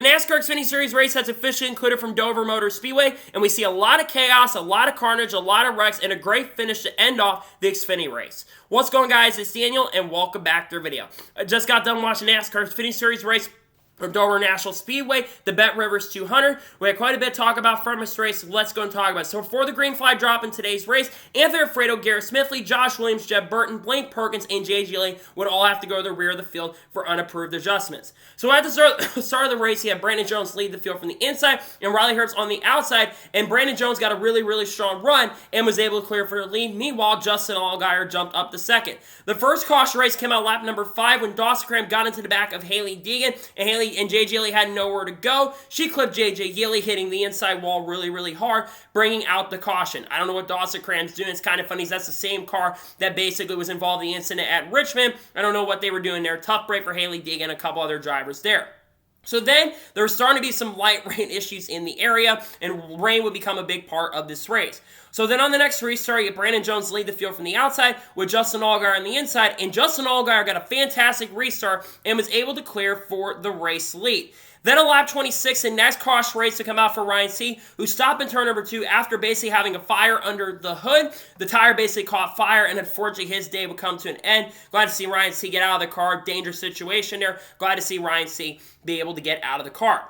NASCAR Xfinity Series race has officially concluded from Dover Motor Speedway, and we see a lot of chaos, a lot of carnage, a lot of wrecks, and a great finish to end off the Xfinity race. What's going on, guys? It's Daniel, and welcome back to the video. I just got done watching NASCAR Xfinity Series race from Dover National Speedway, the Bet Rivers 200. We had quite a bit to talk about from this race, so let's go and talk about it. So for the green flag drop in today's race, Anthony Alfredo, Garrett Smithley, Josh Williams, Jeb Burton, Blake Perkins, and J.G. Gilley would all have to go to the rear of the field for unapproved adjustments. So at the start of the race, you had Brandon Jones lead the field from the inside, and Riley Herbst on the outside, and Brandon Jones got a really strong run and was able to clear for the lead. Meanwhile, Justin Allgaier jumped up to second. The first caution race came out lap number 5 when Dawson Cram got into the back of Hailie Deegan, and Hailie and J.G. Gilley had nowhere to go. She clipped J.J. Gilley, hitting the inside wall really hard, bringing out the caution. I don't know what Dawson Cram's doing. It's kind of funny. That's the same car that basically was involved in the incident at Richmond. I don't know what they were doing there. Tough break for Hailie Deegan and a couple other drivers there. So then, there was starting to be some light rain issues in the area, and rain would become a big part of this race. So then on the next restart, you get Brandon Jones lead the field from the outside with Justin Allgaier on the inside, and Justin Allgaier got a fantastic restart and was able to clear for the race lead. Then on lap 26, the next caution race to come out for Ryan Sieg, who stopped in turn number 2 after basically having a fire under the hood. The tire basically caught fire, and unfortunately his day would come to an end. Glad to see Ryan Sieg get out of the car. Dangerous situation there. Glad to see Ryan Sieg be able to get out of the car.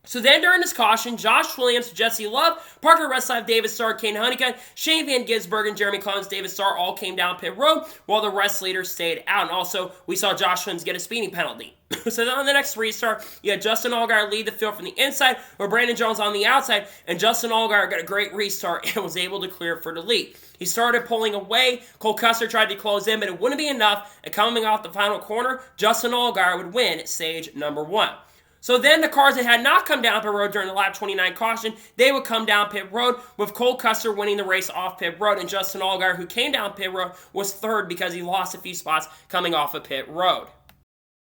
So then during this caution, Josh Williams, Jesse Love, Parker Retzlaff, David Starr, Kane Honeycutt, Shane Van Gisbergen, and Jeremy Clemens, David Starr all came down pit road while the rest leaders stayed out. And also, we saw Josh Williams get a speeding penalty. So then on the next restart, you had Justin Allgaier lead the field from the inside with Brandon Jones on the outside, and Justin Allgaier got a great restart and was able to clear for the lead. He started pulling away. Cole Custer tried to close in, but it wouldn't be enough, and coming off the final corner, Justin Allgaier would win stage number 1. So then the cars that had not come down pit road during the lap 29 caution, they would come down pit road, with Cole Custer winning the race off pit road, and Justin Allgaier, who came down pit road, was third because he lost a few spots coming off of pit road.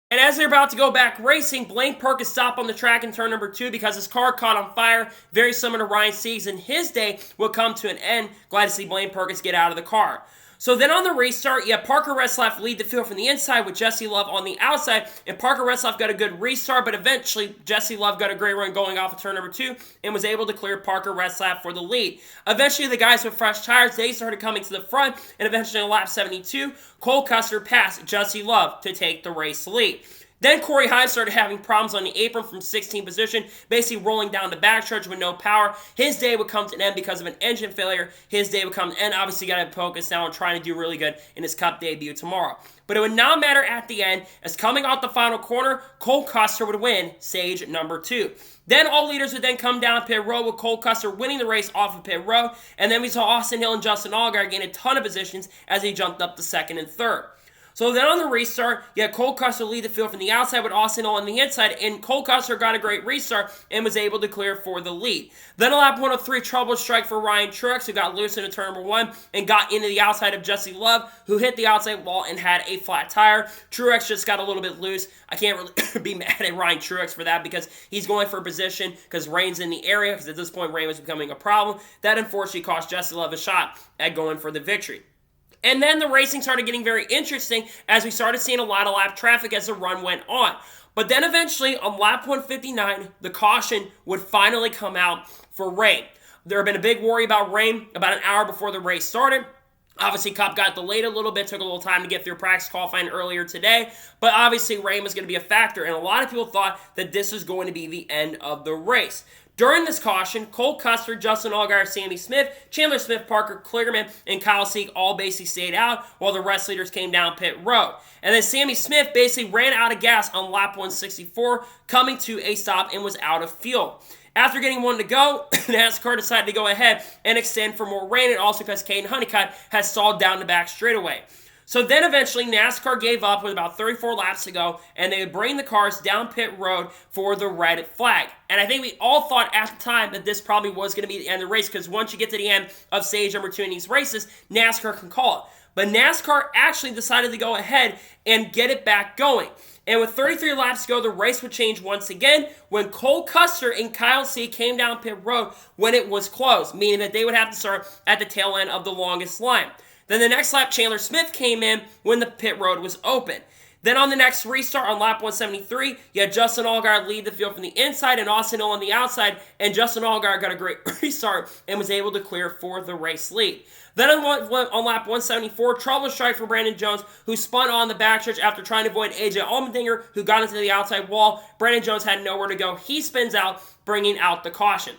And as they're about to go back racing, Blake Perkins stopped on the track in turn number 2 because his car caught on fire, very similar to Ryan Sieg's, and his day will come to an end. Glad to see Blake Perkins get out of the car. So then on the restart, you have Parker Retzlaff lead the field from the inside with Jesse Love on the outside, and Parker Retzlaff got a good restart, but eventually Jesse Love got a great run going off of turn number 2 and was able to clear Parker Retzlaff for the lead. Eventually, the guys with fresh tires, they started coming to the front, and eventually in lap 72, Cole Custer passed Jesse Love to take the race lead. Then Corey Hines started having problems on the apron from 16th position, basically rolling down the backstretch with no power. His day would come to an end because of an engine failure. His day would come to an end. Obviously, got to focus now on trying to do really good in his Cup debut tomorrow. But it would not matter at the end, as coming out the final corner, Cole Custer would win stage number 2. Then all leaders would then come down pit road with Cole Custer winning the race off of pit road. And then we saw Austin Hill and Justin Allgaier gain a ton of positions as he jumped up to second and third. So then on the restart, you had Cole Custer lead the field from the outside with Austin Hill on the inside, and Cole Custer got a great restart and was able to clear for the lead. Then a lap 103 trouble strike for Ryan Truex, who got loose into turn number 1 and got into the outside of Jesse Love, who hit the outside wall and had a flat tire. Truex just got a little bit loose. I can't really be mad at Ryan Truex for that because he's going for position because rain's in the area, because at this point rain was becoming a problem. That unfortunately cost Jesse Love a shot at going for the victory. And then the racing started getting very interesting as we started seeing a lot of lap traffic as the run went on. But then eventually, on lap 159, the caution would finally come out for rain. There had been a big worry about rain about an hour before the race started. Obviously, Cup got delayed a little bit, took a little time to get through practice qualifying earlier today. But obviously, rain was going to be a factor, and a lot of people thought that this was going to be the end of the race. During this caution, Cole Custer, Justin Allgaier, Sammy Smith, Chandler Smith, Parker Kligerman, and Kyle Sieg all basically stayed out while the rest leaders came down pit road. And then Sammy Smith basically ran out of gas on lap 164, coming to a stop and was out of fuel. After getting one to go, NASCAR decided to go ahead and extend for more rain, and also because Caden Honeycutt has stalled down the back straightaway. So then eventually NASCAR gave up with about 34 laps to go, and they would bring the cars down pit road for the red flag. And I think we all thought at the time that this probably was going to be the end of the race, because once you get to the end of stage number 2 in these races, NASCAR can call it. But NASCAR actually decided to go ahead and get it back going. And with 33 laps to go, the race would change once again when Cole Custer and Kyle Sieg came down pit road when it was closed, meaning that they would have to start at the tail end of the longest line. Then the next lap, Chandler Smith came in when the pit road was open. Then on the next restart on lap 173, you had Justin Allgaier lead the field from the inside and Austin Hill on the outside, and Justin Allgaier got a great restart and was able to clear for the race lead. Then on lap 174, trouble strike for Brandon Jones, who spun on the backstretch after trying to avoid AJ Allmendinger, who got into the outside wall. Brandon Jones had nowhere to go. He spins out, bringing out the caution.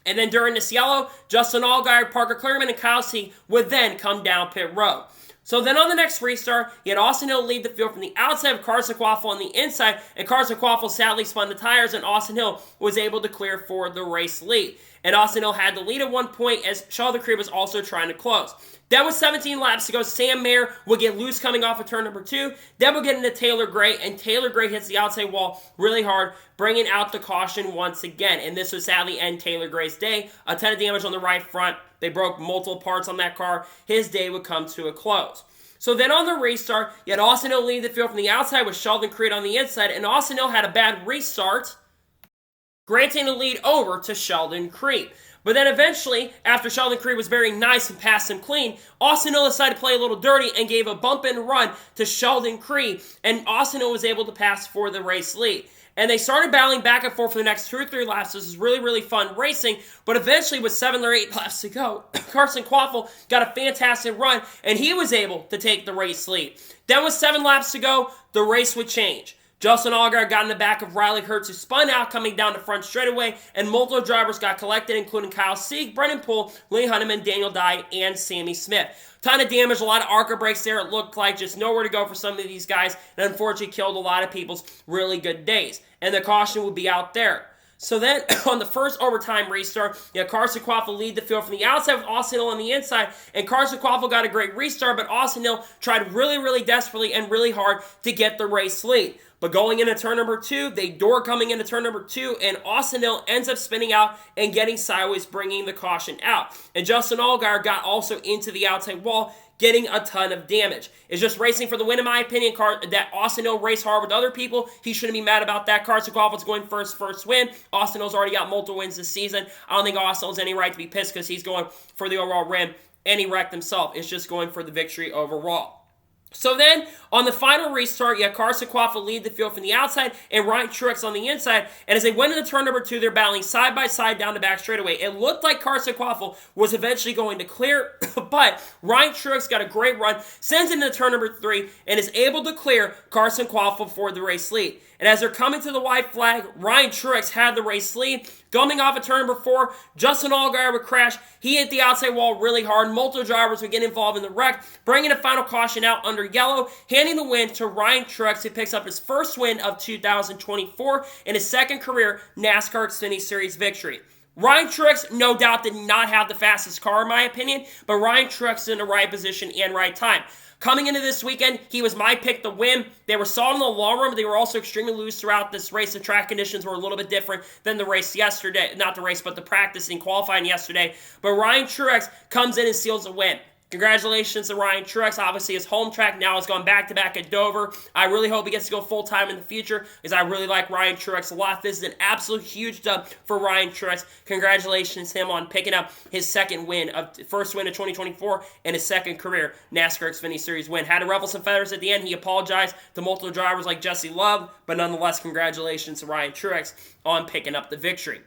And then during this yellow, Justin Allgaier, Parker Kligerman, and Kyle Sieg would then come down pit road. So then on the next restart, you had Austin Hill lead the field from the outside of Carson Quaffle on the inside, and Carson Quaffle sadly spun the tires, and Austin Hill was able to clear for the race lead. And Austin Hill had the lead at one point as Sheldon Creed was also trying to close. Then with 17 laps to go, Sam Mayer will get loose coming off of turn number 2. Then we'll get into Taylor Gray, and Taylor Gray hits the outside wall really hard, bringing out the caution once again. And this would sadly end Taylor Gray's day. A ton of damage on the right front. They broke multiple parts on that car. His day would come to a close. So then on the restart, you had Austin Hill lead the field from the outside with Sheldon Creed on the inside, and Austin Hill had a bad restart, granting the lead over to Sheldon Creed. But then eventually, after Sheldon Creed was very nice and passed him clean, Austin Hill decided to play a little dirty and gave a bump and run to Sheldon Creed, and Austin Hill was able to pass for the race lead. And they started battling back and forth for the next 2 or 3 laps. This was really, really fun racing. But eventually, with 7 or 8 laps to go, Carson Quaffle got a fantastic run, and he was able to take the race lead. Then with 7 laps to go, the race would change. Justin Allgaier got in the back of Riley Hurts, who spun out coming down the front straightaway, and multiple drivers got collected, including Kyle Sieg, Brennan Poole, Lee Hunneman, Daniel Dye, and Sammy Smith. Ton of damage, a lot of ARCA brakes there. It looked like just nowhere to go for some of these guys, and unfortunately killed a lot of people's really good days. And the caution would be out there. So then, on the first overtime restart, Carson Quaffle lead the field from the outside with Austin Hill on the inside, and Carson Quaffle got a great restart, but Austin Hill tried really, really desperately and really hard to get the race lead. But going into turn number 2, they door coming into turn number 2, and Austin Hill ends up spinning out and getting sideways, bringing the caution out. And Justin Allgaier got also into the outside wall, getting a ton of damage. It's just racing for the win, in my opinion. That Austin Hill raced hard with other people. He shouldn't be mad about that. Carson Quaffle's going for his first win. Austin Hill's already got multiple wins this season. I don't think Austin Hill has any right to be pissed because he's going for the overall win, and he wrecked himself. It's just going for the victory overall. So then, on the final restart, you had Carson Quaffle lead the field from the outside and Ryan Truex on the inside. And as they went into turn number 2, they're battling side by side down the back straightaway. It looked like Carson Quaffle was eventually going to clear, but Ryan Truex got a great run, sends it into turn number 3, and is able to clear Carson Quaffle for the race lead. And as they're coming to the white flag, Ryan Truex had the race lead. Coming off of turn number 4, Justin Allgaier would crash. He hit the outside wall really hard. Multiple drivers would get involved in the wreck, bringing a final caution out under yellow, handing the win to Ryan Truex, who picks up his first win of 2024 and his second career NASCAR Xfinity Series victory. Ryan Truex, no doubt, did not have the fastest car, in my opinion, but Ryan Truex is in the right position and right time. Coming into this weekend, he was my pick to win. They were solid in the long run, but they were also extremely loose throughout this race. The track conditions were a little bit different than the race yesterday. Not the race, but the practice and qualifying yesterday. But Ryan Truex comes in and seals the win. Congratulations to Ryan Truex. Obviously, his home track now has gone back-to-back at Dover. I really hope he gets to go full-time in the future, because I really like Ryan Truex a lot. This is an absolute huge dub for Ryan Truex. Congratulations to him on picking up his first win of 2024 and his second career NASCAR Xfinity Series win. Had to ruffle some feathers at the end. He apologized to multiple drivers like Jesse Love, but nonetheless, congratulations to Ryan Truex on picking up the victory.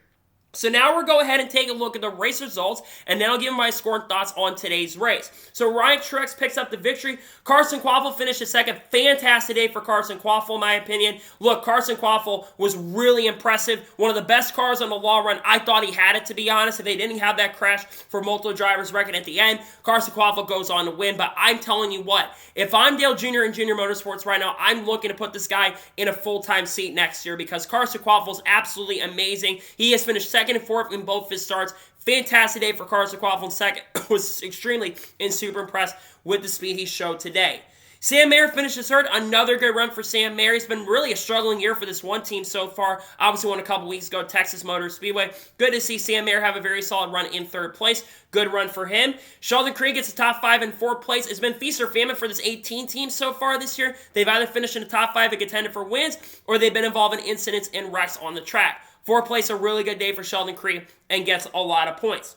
So now we'll go ahead and take a look at the race results, and then I'll give my score and thoughts on today's race. So Ryan Truex picks up the victory. Carson Quaffle finished his second. Fantastic day for Carson Quaffle, in my opinion. Look, Carson Quaffle was really impressive. One of the best cars on the long run. I thought he had it, to be honest. If they didn't have that crash for multiple drivers wrecking at the end, Carson Quaffle goes on to win. But I'm telling you what, if I'm Dale Jr. and Junior Motorsports right now, I'm looking to put this guy in a full-time seat next year, because Carson Quaffle is absolutely amazing. He has finished second and fourth in both his starts. Fantastic day for Carson Quaffle in second. Was extremely and super impressed with the speed he showed today. Sam Mayer finishes third. Another good run for Sam Mayer. It's been really a struggling year for this one team so far. Obviously won a couple weeks ago, Texas Motor Speedway. Good to see Sam Mayer have a very solid run in third place. Good run for him. Sheldon Creed gets the top 5 in fourth place. It's been feast or famine for this 18 team so far this year. They've either finished in the top 5 and contended for wins, or they've been involved in incidents and wrecks on the track. Fourth place, a really good day for Sheldon Creed, and gets a lot of points.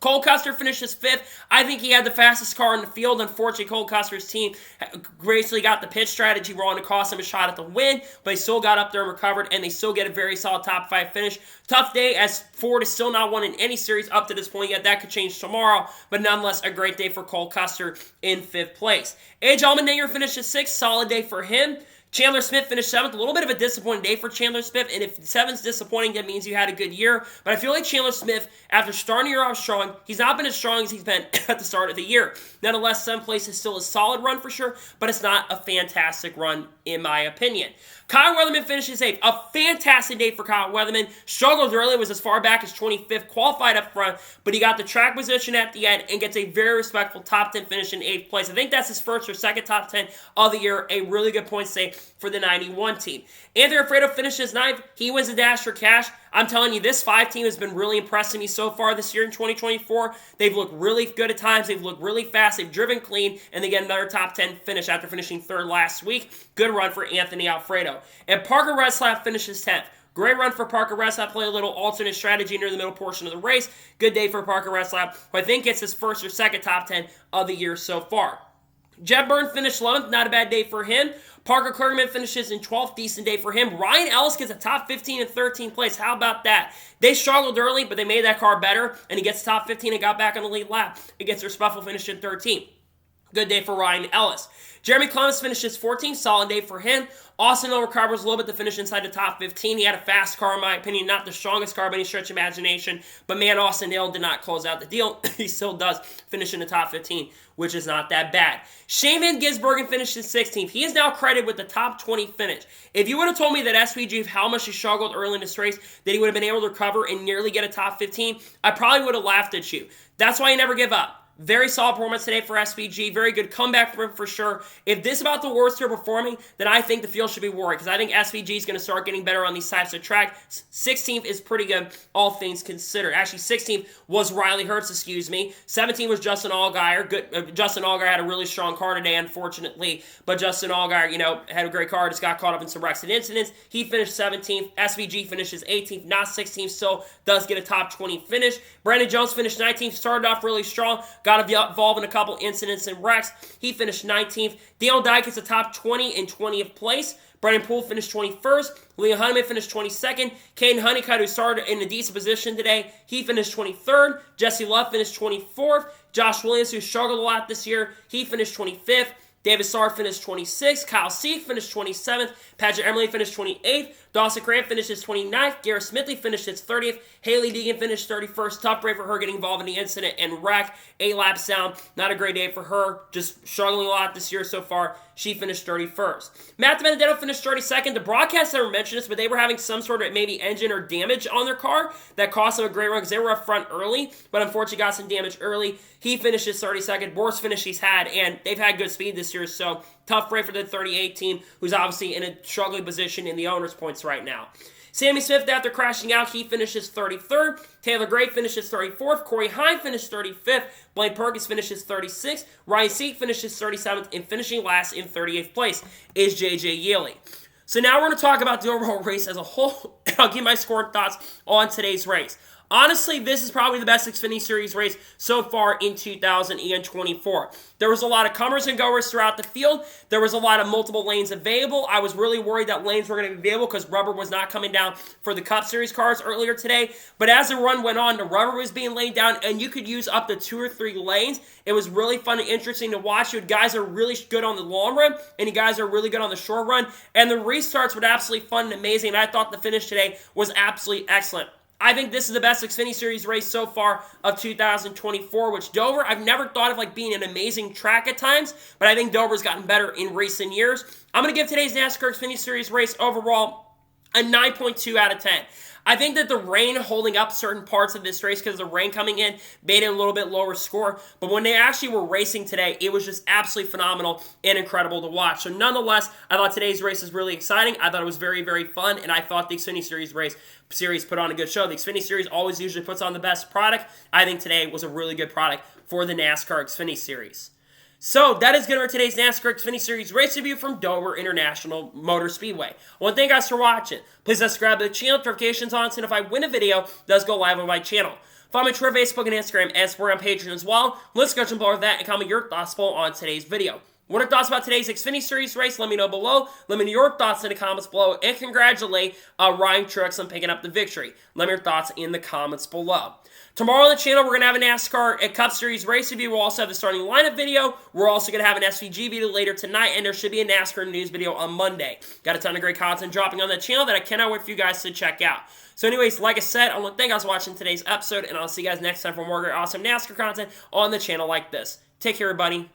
Cole Custer finishes 5th. I think he had the fastest car in the field. Unfortunately, Cole Custer's team gracefully got the pit strategy wrong to cost him a shot at the win, but he still got up there and recovered, and they still get a very solid top 5 finish. Tough day as Ford is still not won in any series up to this point yet. That could change tomorrow, but nonetheless, a great day for Cole Custer in 5th place. A.J. Allmendinger finishes 6th. Solid day for him. Chandler Smith finished 7th. A little bit of a disappointing day for Chandler Smith, and if 7th's disappointing, that means you had a good year. But I feel like Chandler Smith, after starting the year off strong, he's not been as strong as he's been at the start of the year. Nonetheless, 7th place is still a solid run for sure, but it's not a fantastic run in my opinion. Kyle Weatherman finishes 8th. A fantastic day for Kyle Weatherman. Struggled early, was as far back as 25th, qualified up front, but he got the track position at the end and gets a very respectful top 10 finish in 8th place. I think that's his first or second top 10 of the year. A really good point say for the 91 team. Anthony Alfredo finishes 9th. He wins the Dash for Cash. I'm telling you, this 5 team has been really impressing me so far this year in 2024. They've looked really good at times. They've looked really fast. They've driven clean, and they get another top 10 finish after finishing 3rd last week. Good run for Anthony Alfredo. And Parker Reslap finishes 10th. Great run for Parker Reslap. Play a little alternate strategy near the middle portion of the race. Good day for Parker Reslap, who I think gets his first or second top 10 of the year so far. Jeb Burns finished 11th. Not a bad day for him. Parker Kligerman finishes in 12th. Decent day for him. Ryan Ellis gets a top 15 and 13th place. How about that? They struggled early, but they made that car better, and he gets top 15 and got back on the lead lap. He gets a respectful finish in 13th. Good day for Ryan Ellis. Jeremy Clements finishes 14th. Solid day for him. Austin Hill recovers a little bit to finish inside the top 15. He had a fast car, in my opinion. Not the strongest car by any stretch of imagination. But man, Austin Hill did not close out the deal. He still does finish in the top 15, which is not that bad. Shane Van Gisbergen finishes 16th. He is now credited with the top 20 finish. If you would have told me that SVG, how much he struggled early in this race, that he would have been able to recover and nearly get a top 15, I probably would have laughed at you. That's why you never give up. Very solid performance today for SVG. Very good comeback for him for sure. If this is about the worst you're performing, then I think the field should be worried because I think SVG is going to start getting better on these types of tracks. 16th is pretty good, all things considered. Actually, 16th was Riley Hurts, 17th was Justin Allgaier. Justin Allgaier had a really strong car today, unfortunately. But Justin Allgaier, had a great car, just got caught up in some wrecks and incidents. He finished 17th. SVG finishes 18th, not 16th, still does get a top 20 finish. Brandon Jones finished 19th, started off really strong. Got involved in a couple incidents and wrecks. He finished 19th. Daniel Dyke is a top 20 in 20th place. Brendan Poole finished 21st. Leon Honeyman finished 22nd. Caden Honeycutt, who started in a decent position today, he finished 23rd. Jesse Love finished 24th. Josh Williams, who struggled a lot this year, he finished 25th. David Starr finished 26th. Kyle Seek finished 27th. Patrick Emily finished 28th. Dawson Cramp finishes 29th. Garrett Smithley finished his 30th. Haley Deegan finished 31st. Tough day for her getting involved in the incident and wreck. 8 laps down. Not a great day for her. Just struggling a lot this year so far. She finished 31st. Matt Benedetto finished 32nd. The broadcast never mentioned this, but they were having some sort of maybe engine or damage on their car that cost them a great run because they were up front early, but unfortunately got some damage early. He finishes 32nd. Worst finish he's had, and they've had good speed this year, so tough break for the 38 team, who's obviously in a struggling position in the owner's points right now. Sammy Smith, after crashing out, he finishes 33rd. Taylor Gray finishes 34th. Corey Hine finished 35th. Blaine Perkins finishes 36th. Ryan Seek finishes 37th. And finishing last in 38th place is J.J. Yeley. So now we're going to talk about the overall race as a whole. I'll give my score and thoughts on today's race. Honestly, this is probably the best Xfinity Series race so far in 2024. There was a lot of comers and goers throughout the field. There was a lot of multiple lanes available. I was really worried that lanes were going to be available because rubber was not coming down for the Cup Series cars earlier today. But as the run went on, the rubber was being laid down, and you could use up to 2 or 3 lanes. It was really fun and interesting to watch. You guys are really good on the long run, and you guys are really good on the short run. And the restarts were absolutely fun and amazing. And I thought the finish today was absolutely excellent. I think this is the best Xfinity Series race so far of 2024, which Dover, I've never thought of being an amazing track at times, but I think Dover's gotten better in recent years. I'm going to give today's NASCAR Xfinity Series race overall a 9.2 out of 10. I think that the rain holding up certain parts of this race because the rain coming in made it a little bit lower score. But when they actually were racing today, it was just absolutely phenomenal and incredible to watch. So nonetheless, I thought today's race was really exciting. I thought it was very, very fun. And I thought the Xfinity Series put on a good show. The Xfinity Series always usually puts on the best product. I think today was a really good product for the NASCAR Xfinity Series. So that is going to be today's NASCAR Xfinity Series race review from Dover International Motor Speedway. I want to thank you guys for watching. Please subscribe to the channel, notifications on, so if I win a video, it does go live on my channel. Follow me on Twitter, Facebook, and Instagram, and support on Patreon as well. Let's go jump over that and comment your thoughts below on today's video. What are your thoughts about today's Xfinity Series race? Let me know below. Let me know your thoughts in the comments below. And congratulate Ryan Truex on picking up the victory. Let me know your thoughts in the comments below. Tomorrow on the channel, we're going to have a NASCAR Cup Series race review. We'll also have the starting lineup video. We're also going to have an SVG video later tonight. And there should be a NASCAR news video on Monday. Got a ton of great content dropping on the channel that I cannot wait for you guys to check out. So anyways, like I said, I want to thank you guys for watching today's episode. And I'll see you guys next time for more great awesome NASCAR content on the channel like this. Take care, everybody.